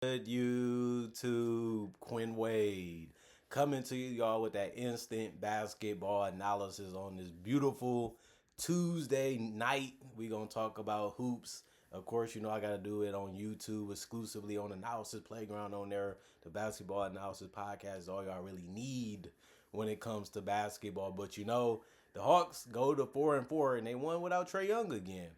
Good YouTube, Quinn Wade coming to y'all with that instant basketball analysis on this beautiful Tuesday night. We gonna talk about hoops. Of course, you know I gotta do it on YouTube exclusively on Analysis Playground on there. The Basketball Analysis Podcast is all y'all really need when it comes to basketball. But you know, the Hawks go to 4-4 and they won without Trae Young again.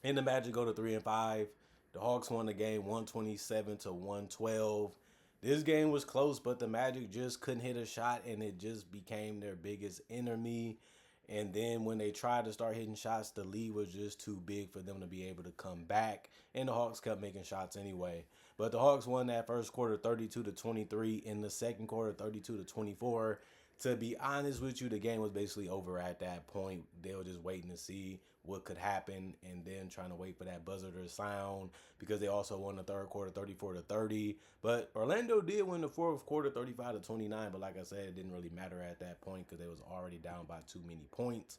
And the Magic go to 3-5. The Hawks won the game 127 to 112. This game was close, but the Magic just couldn't hit a shot, and it just became their biggest enemy. And then when they tried to start hitting shots, the lead was just too big for them to be able to come back. And the Hawks kept making shots anyway. But the Hawks won that first quarter 32 to 23. In the second quarter 32 to 24. To be honest with you, the game was basically over at that point. They were just waiting to see what could happen and then trying to wait for that buzzer to sound because they also won the third quarter 34 to 30. But Orlando did win the fourth quarter 35 to 29. But like I said, it didn't really matter at that point because they was already down by too many points.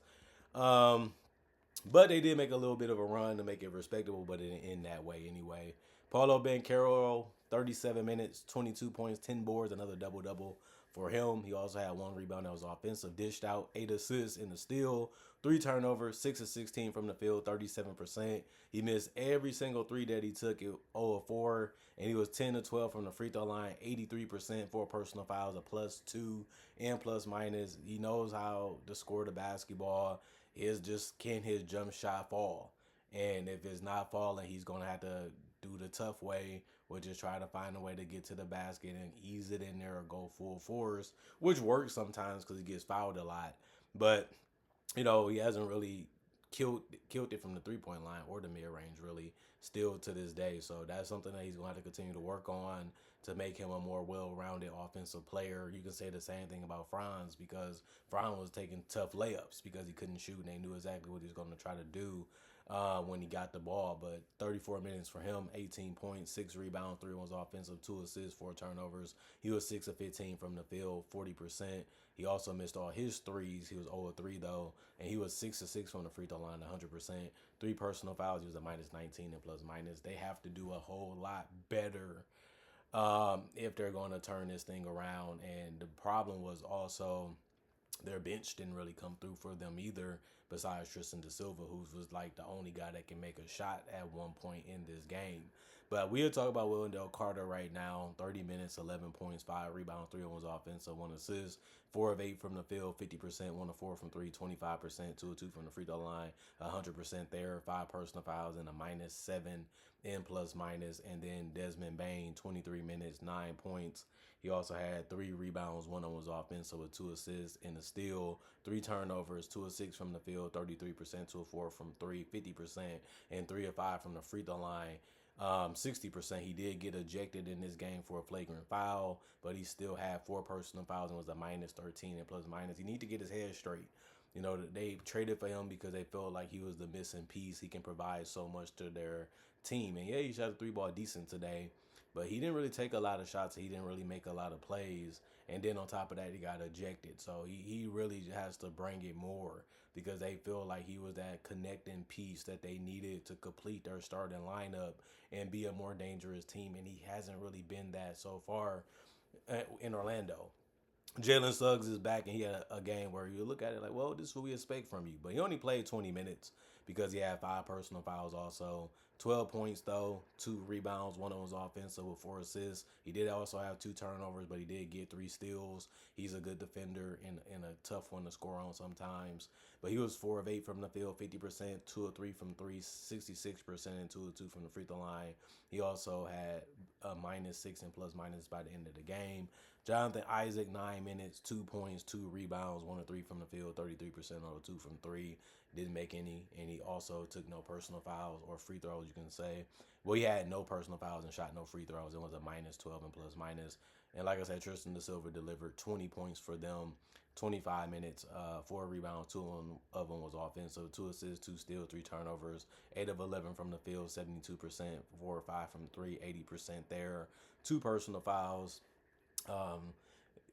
But they did make a little bit of a run to make it respectable, but it didn't end that way anyway. Paulo Banchero, 37 minutes, 22 points, 10 boards, another double-double for him. He also had one rebound that was offensive, dished out, 8 assists in the steal, 3 turnovers, 6 of 16 from the field, 37%. He missed every single three that he took, 0 of 4, and he was 10 of 12 from the free throw line, 83% for personal fouls, a +2 and plus minus. He knows how to score the basketball. Is just can his jump shot fall? And if it's not falling, he's gonna have to do the tough way, which is try to find a way to get to the basket and ease it in there or go full force, which works sometimes because he gets fouled a lot. But you know, he hasn't really killed it from the 3 point line or the mid range really still to this day. So that's something that he's gonna have to continue to work on to make him a more well-rounded offensive player. You can say the same thing about Franz because Franz was taking tough layups because he couldn't shoot and they knew exactly what he was going to try to do when he got the ball. But 34 minutes for him, 18 points, 6 rebounds, 3 was offensive, 2 assists, 4 turnovers. He was 6 of 15 from the field, 40%. He also missed all his threes. He was 0 of 3 though, and he was 6 of 6 from the free throw line, 100%. 3 personal fouls. He was a -19 and plus minus. They have to do a whole lot better if they're going to turn this thing around. And the problem was also their bench didn't really come through for them either, besides Tristan da Silva, who was like the only guy that can make a shot at one point in this game. But we'll talk about Wendell Carter right now. 30 minutes, 11 points, 5 rebounds, 3 was offensive, 1 assist, 4 of 8 from the field, 50%, 1 of 4 from 3, 25%, 2 of 2 from the free throw line, 100% there, 5 personal fouls, and a -7 in plus minus. And then Desmond Bain, 23 minutes, 9 points. He also had 3 rebounds, 1 of them was offensive with 2 assists and a steal, 3 turnovers, 2 of 6 from the field, 33%, 2 of 4 from 3, 50%, and 3 of 5 from the free throw line. 60%. He did get ejected in this game for a flagrant foul, but he still had 4 personal fouls and was a -13 and plus minus. He need to get his head straight. You know, they traded for him because they felt like he was the missing piece. He can provide so much to their team. And yeah, he shot a 3-ball decent today, but he didn't really take a lot of shots. He didn't really make a lot of plays. And then on top of that, he got ejected. So he really has to bring it more because they feel like he was that connecting piece that they needed to complete their starting lineup and be a more dangerous team. And he hasn't really been that so far in Orlando. Jalen Suggs is back, and he had a game where you look at it like, well, this is what we expect from you. But he only played 20 minutes because he had 5 personal fouls also. 12 points, though, 2 rebounds, 1 of them was offensive with 4 assists. He did also have 2 turnovers, but he did get 3 steals. He's a good defender and a tough one to score on sometimes. But he was 4 of 8 from the field, 50%, 2 of 3 from 3, 66%, and 2 of 2 from the free throw line. He also had a -6 and plus minus by the end of the game. Jonathan Isaac, 9 minutes, 2 points, 2 rebounds, 1 of 3 from the field, 33% on 2 from 3. Didn't make any, and he also took no personal fouls or free throws, you can say. Well, he had no personal fouls and shot no free throws. It was a -12 and plus minus. And like I said, Tristan da Silva delivered 20 points for them, 25 minutes, 4 rebounds, 2 of them was offensive, 2 assists, 2 steals, 3 turnovers, 8 of 11 from the field, 72%, 4 or 5 from 3, 80% there, 2 personal fouls. Um,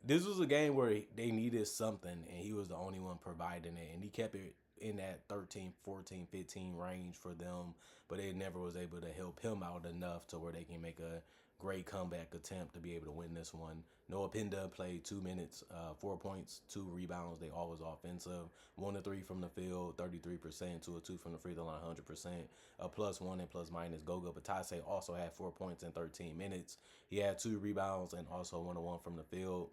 this was a game where they needed something, and he was the only one providing it, and he kept it in that 13, 14, 15 range for them, but it never was able to help him out enough to where they can make a great comeback attempt to be able to win this one. Noah Pinda played 2 minutes, 4 points, 2 rebounds. They all was offensive. 1 of 3 from the field, 33%. 2 of 2 from the free throw line, 100%. A +1 and plus minus. Goga Batase also had 4 points in 13 minutes. He had 2 rebounds and also 1 of 1 from the field.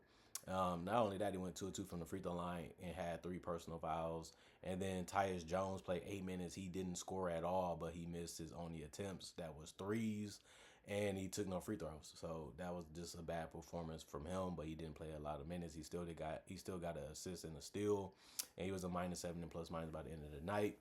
Not only that, he went 2 of 2 from the free throw line and had 3 personal fouls. And then Tyus Jones played 8 minutes. He didn't score at all, but he missed his only attempts. That was threes, and he took no free throws. So that was just a bad performance from him. But he didn't play a lot of minutes. He still got an assist and a steal, and he was a -7 and plus minus by the end of the night.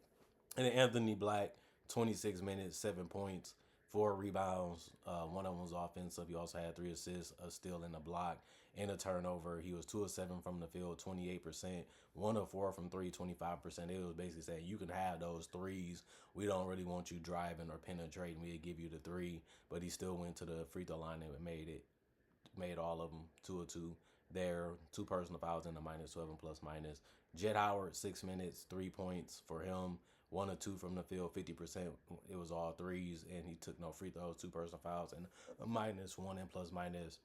And then Anthony Black, 26 minutes, 7 points, 4 rebounds. One of them was offensive. He also had 3 assists, a steal, and a block, and a turnover. He was 2 of 7 from the field, 28%. 1 of 4 from three, 25%. It was basically saying you can have those threes. We don't really want you driving or penetrating. We'll give you the three. But he still went to the free throw line and made all of them 2 of 2 there. 2 personal fouls in the -12 and plus minus. Jet Howard, 6 minutes, 3 points for him. 1 of 2 from the field, 50%. It was all threes, and he took no free throws. 2 personal fouls and a -1 and plus minus.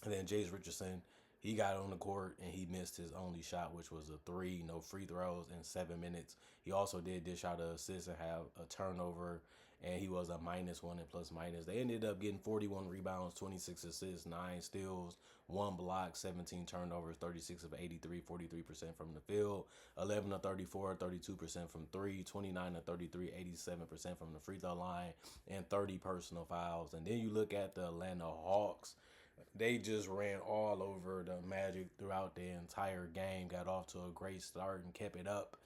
And then Jace Richardson, he got on the court and he missed his only shot, which was a three, no free throws in 7 minutes. He also did dish out an assist and have a turnover, and he was a -1 and plus minus. They ended up getting 41 rebounds, 26 assists, 9 steals, 1 block, 17 turnovers, 36 of 83, 43% from the field, 11 of 34, 32% from three, 29 of 33, 87% from the free throw line, and 30 personal fouls. And then you look at the Atlanta Hawks. They just ran all over the Magic throughout the entire game, got off to a great start and kept it up.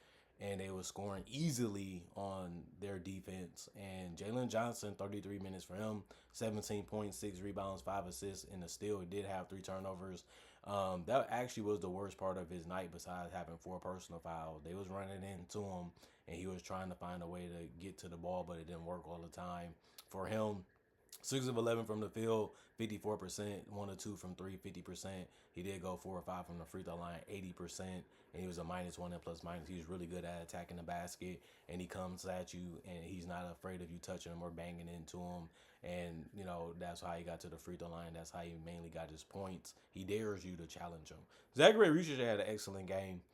And they were scoring easily on their defense. And Jalen Johnson, 33 minutes for him, 17 points, 6 rebounds, 5 assists, and a steal. He did have 3 turnovers. That actually was the worst part of his night besides having 4 personal fouls. They was running into him, and he was trying to find a way to get to the ball, but it didn't work all the time for him. 6 of 11 from the field, 54%. 1 of 2 from three, 50%. He did go 4 of 5 from the free throw line, 80%. And he was a -1 and plus minus. He's really good at attacking the basket, and he comes at you, and he's not afraid of you touching him or banging into him. And, that's how he got to the free throw line. That's how he mainly got his points. He dares you to challenge him. Zachary Richardson had an excellent game.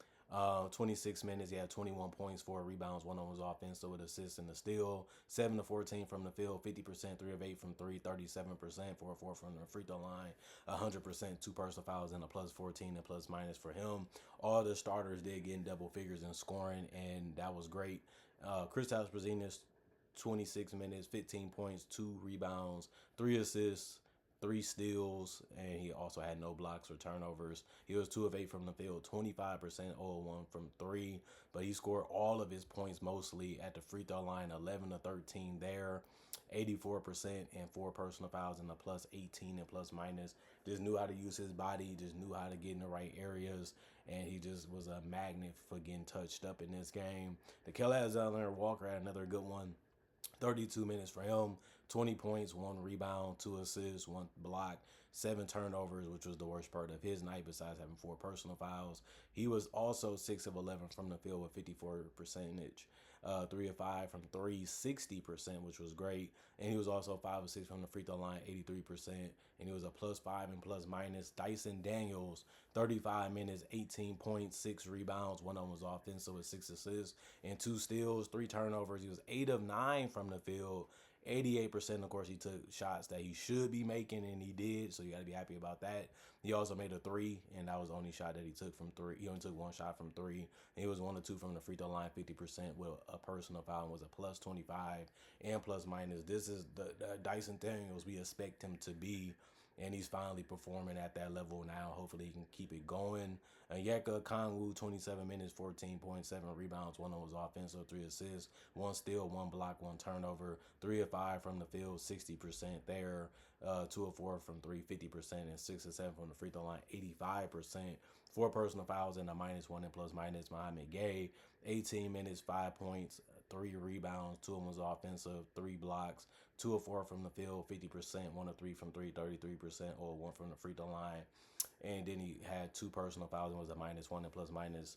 26 minutes, he had 21 points, 4 rebounds, 1 of them was offensive with assists and a steal. 7 of 14 from the field, 50%, 3 of 8 from three, 37%, 4 of 4 from the free throw line, 100%, 2 personal fouls, and a +14 and plus minus for him. All the starters did get in double figures in scoring, and that was great. Kristaps Porzingis, 26 minutes, 15 points, 2 rebounds, 3 assists, 3 steals, and he also had no blocks or turnovers. He was 2 of 8 from the field, 25%, 0-1 from three, but he scored all of his points mostly at the free throw line, 11 of 13 there, 84%, and 4 personal fouls and a +18 and plus minus. Just knew how to use his body, just knew how to get in the right areas, and he just was a magnet for getting touched up in this game. The Alexander Walker had another good one. 32 minutes for him, 20 points, 1 rebound, 2 assists, 1 block, 7 turnovers, which was the worst part of his night besides having 4 personal fouls. He was also 6 of 11 from the field with 54 percentage, 3 of 5 from three, 60%, which was great. And he was also 5 of 6 from the free throw line, 83%. And he was a +5 and plus minus. Dyson Daniels, 35 minutes, 18 points, 6 rebounds. One of them was offensive with 6 assists and 2 steals, 3 turnovers. He was 8 of 9 from the field. 88%, of course, he took shots that he should be making, and he did, so you got to be happy about that. He also made a three, and that was the only shot that he took from three. He only took 1 shot from three. He was 1 of 2 from the free throw line, 50% with a personal foul, and was a +25 and plus minus. This is the Dyson Daniels we expect him to be, and he's finally performing at that level now. Hopefully he can keep it going. Yeka Kongwu, 27 minutes, 14 points, 7 rebounds, 1 of them was offensive, 3 assists, 1 steal, 1 block, 1 turnover, 3 of 5 from the field, 60% there, 2 of 4 from three, 50%, and 6 of 7 from the free throw line, 85%. 4 personal fouls and a -1 and plus minus. Mohamed Gay, 18 minutes, 5 points, 3 rebounds, 2 of them was offensive, 3 blocks, 2 of 4 from the field, 50%, 1 of 3 from three, 33%, or 1 from the free throw line. And then he had 2 personal fouls and was a -1 and plus minus.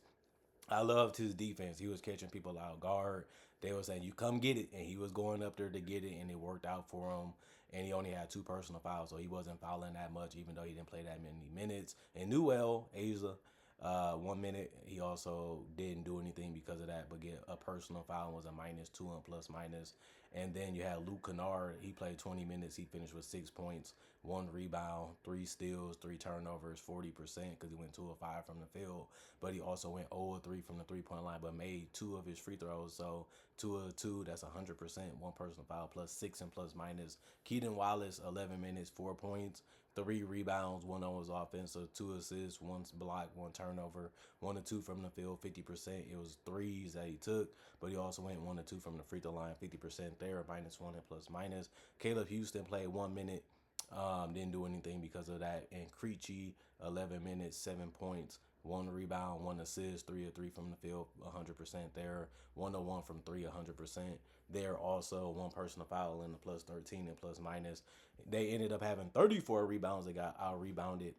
I loved his defense. He was catching people out guard. They were saying, "You come get it," and he was going up there to get it, and it worked out for him. And he only had two personal fouls, so he wasn't fouling that much, even though he didn't play that many minutes. And Newell, Asa, 1 minute, he also didn't do anything because of that, but get a personal foul was a -2 and plus minus. And then you had Luke Kennard. He played 20 minutes. He finished with 6 points, 1 rebound, 3 steals, 3 turnovers, 40% because he went 2 of 5 from the field. But he also went 0 of 3 from the 3-point line, but made 2 of his free throws. So 2 of 2, that's 100%. One personal foul plus 6 and plus minus. Keaton Wallace, 11 minutes, 4 points, 3 rebounds, one on his offense, so 2 assists, 1 block, 1 turnover, 1 of 2 from the field, 50%. It was threes that he took, but he also went 1 of 2 from the free throw line, 50% there, -1 and plus minus. Caleb Houston played 1 minute, didn't do anything because of that. And Creechy, 11 minutes, 7 points, 1 rebound, 1 assist, 3 of 3 from the field, 100% there. 101 from three, 100% there. Also, one personal foul in the plus 13 and plus minus. They ended up having 34 rebounds. They got out rebounded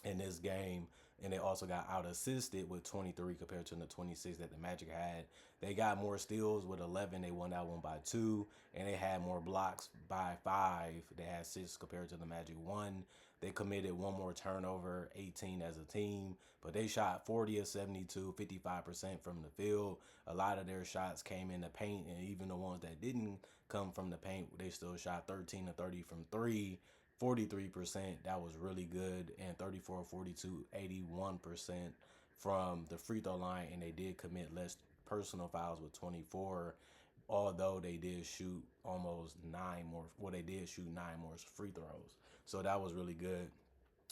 in this game, and they also got out assisted with 23 compared to the 26 that the Magic had. They got more steals with 11. They won that one by 2, and they had more blocks by 5. They had 6 compared to the Magic 1. They committed one more turnover, 18 as a team, but they shot 40 of 72, 55% from the field. A lot of their shots came in the paint, and even the ones that didn't come from the paint, they still shot 13 to 30 from 3. 43%, that was really good, and 34, 42, 81% from the free throw line, and they did commit less personal fouls with 24, although they did shoot almost 9 more, well, they did shoot 9 more free throws. So that was really good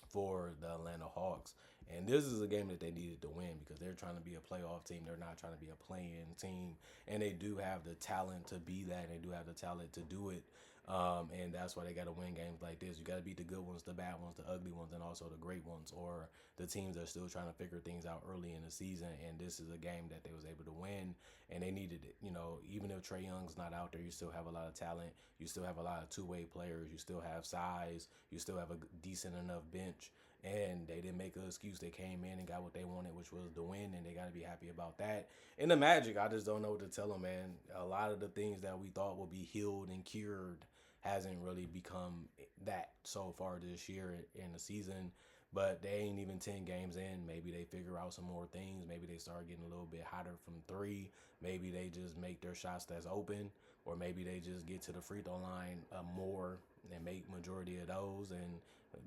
for the Atlanta Hawks. And this is a game that they needed to win because they're trying to be a playoff team. They're not trying to be a play-in team. And they do have the talent to be that. They do have the talent to do it. And that's why they got to win games like this. You got to beat the good ones, the bad ones, the ugly ones, and also the great ones, or the teams that are still trying to figure things out early in the season. And this is a game that they was able to win, and they needed it. You know, even if Trae Young's not out there, you still have a lot of talent. You still have a lot of two-way players. You still have size. You still have a decent enough bench. And they didn't make an excuse. They came in and got what they wanted, which was the win, and they got to be happy about that. And the Magic, I just don't know what to tell them, man. A lot of the things that we thought would be healed and cured hasn't really become that so far this year in the season. But they ain't even 10 games in. Maybe they figure out some more things. Maybe they start getting a little bit hotter from 3. Maybe they just make their shots that's open. Or maybe they just get to the free throw line more and make majority of those and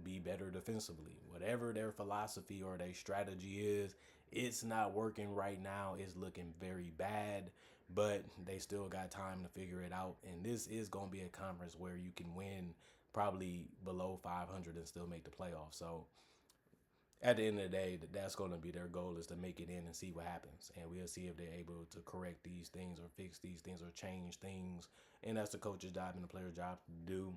be better defensively. Whatever their philosophy or their strategy is, it's not working right now. It's looking very bad, but they still got time to figure it out. And this is going to be a conference where you can win probably below 500 and still make the playoffs. So at the end of the day, that's going to be their goal, is to make it in and see what happens. And we'll see if they're able to correct these things or fix these things or change things. And that's the coach's job and the player's job to do,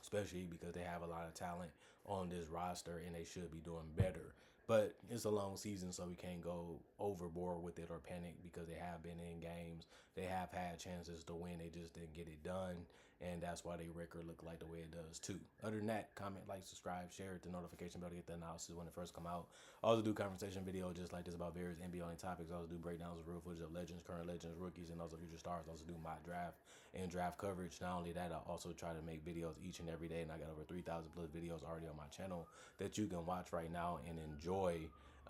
especially because they have a lot of talent on this roster and they should be doing better. But it's a long season, so we can't go overboard with it or panic because they have been in games. They have had chances to win. They just didn't get it done. And that's why their record look like the way it does too. Other than that, comment, like, subscribe, share it, the notification bell to get the analysis when it first come out. I also do conversation videos just like this about various NBA topics. I also do breakdowns of real footage of legends, current legends, rookies, and also future stars. I also do mock draft and draft coverage. Not only that, I also try to make videos each and every day, and I got over 3,000 plus videos already on my channel that you can watch right now and enjoy.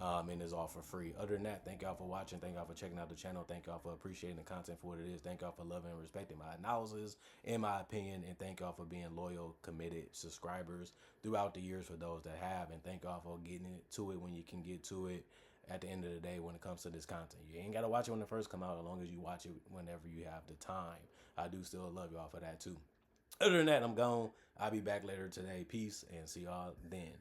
And it's all for free. Other than that, thank y'all for watching. Thank y'all for checking out the channel. Thank y'all for appreciating the content for what it is. Thank y'all for loving and respecting my analysis and my opinion. And thank y'all for being loyal, committed subscribers throughout the years for those that have. And thank y'all for getting to it when you can get to it. At the end of the day, when it comes to this content, you ain't got to watch it when it first come out, as long as you watch it whenever you have the time. I do still love y'all for that too. Other than that, I'm gone. I'll be back later today. Peace, and see y'all then.